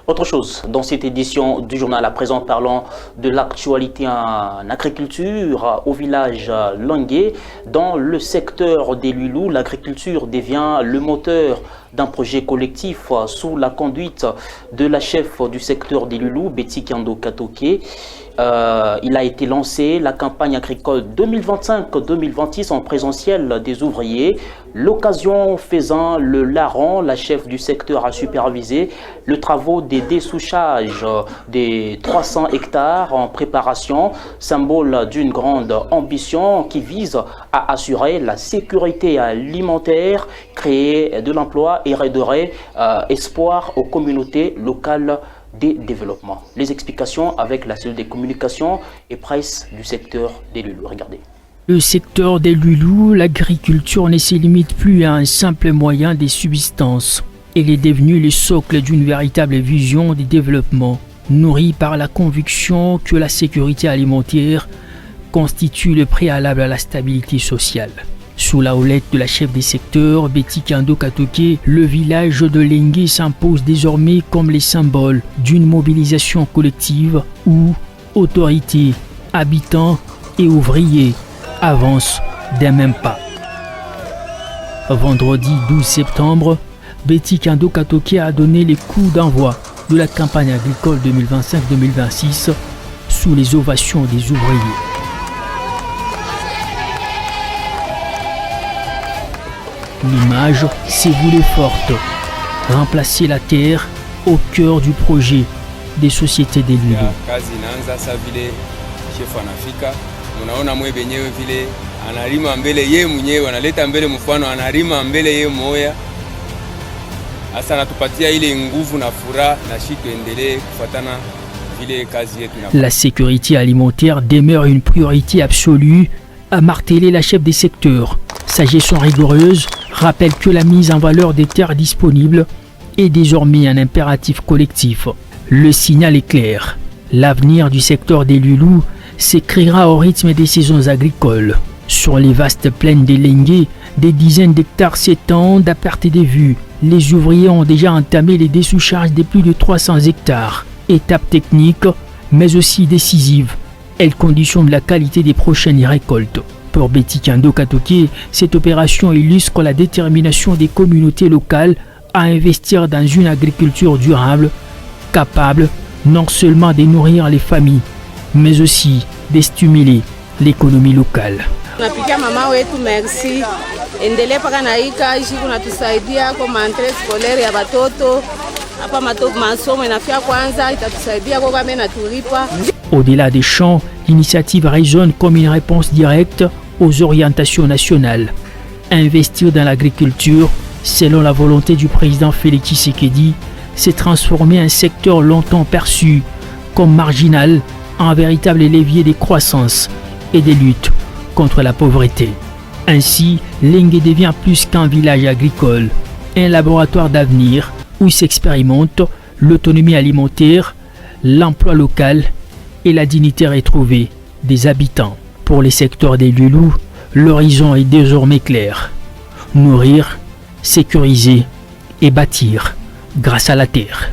Autre chose, dans cette édition du journal à présent, parlons de l'actualité en agriculture au village Langué. Dans le secteur des Lulou, l'agriculture devient le moteur d'un projet collectif sous la conduite de la chef du secteur des Lulou, Betty Kando Katoke. Il a été lancé la campagne agricole 2025-2026 en présentiel des ouvriers. L'occasion faisant, le larron, la chef du secteur, a supervisé le travaux des dessouchages des 300 hectares en préparation, symbole d'une grande ambition qui vise à assurer la sécurité alimentaire, créer de l'emploi et redonner espoir aux communautés locales des développements. Les explications avec la cellule des communications et presse du secteur des Lulou. Regardez. Le secteur des Lulou, l'agriculture ne se limite plus à un simple moyen de subsistance. Elle est devenue le socle d'une véritable vision de développement, nourrie par la conviction que la sécurité alimentaire constitue le préalable à la stabilité sociale. Sous la houlette de la chef des secteurs, Betty Kando Katoke, le village de Lengue s'impose désormais comme les symboles d'une mobilisation collective où autorités, habitants et ouvriers avancent d'un même pas. Vendredi 12 septembre, Betty Kando Katoke a donné les coups d'envoi de la campagne agricole 2025-2026 sous les ovations des ouvriers. L'image s'est voulue forte, remplacer la terre au cœur du projet des sociétés des Lulou. La sécurité alimentaire demeure une priorité absolue, a martelé la chef des secteurs. Sa gestion rigoureuse rappelle que la mise en valeur des terres disponibles est désormais un impératif collectif. Le signal est clair. L'avenir du secteur des Lulou s'écrira au rythme des saisons agricoles. Sur les vastes plaines des Lengue, des dizaines d'hectares s'étendent à perte de vue. Les ouvriers ont déjà entamé les dessouchages de plus de 300 hectares. Étape technique, mais aussi décisive. Elle conditionne la qualité des prochaines récoltes. Pour Betty Kando Katoke, cette opération illustre la détermination des communautés locales à investir dans une agriculture durable, capable non seulement de nourrir les familles, mais aussi de stimuler l'économie locale. Tunapigia mama wetu merci, endelee paka na hii kazi kunatusaidia kwa mantre scolaire ya watoto hapa masomo inafia kwanza itatusaidia kwa kama na tulipa. Au-delà des champs, l'initiative résonne comme une réponse directe aux orientations nationales. Investir dans l'agriculture, selon la volonté du président Félix Tshisekedi, c'est transformer un secteur longtemps perçu comme marginal en véritable levier de croissance et de lutte contre la pauvreté. Ainsi, Lengue devient plus qu'un village agricole, un laboratoire d'avenir où s'expérimente l'autonomie alimentaire, l'emploi local et la dignité retrouvée des habitants. Pour les secteurs des Lulou, l'horizon est désormais clair. Nourrir, sécuriser et bâtir grâce à la terre.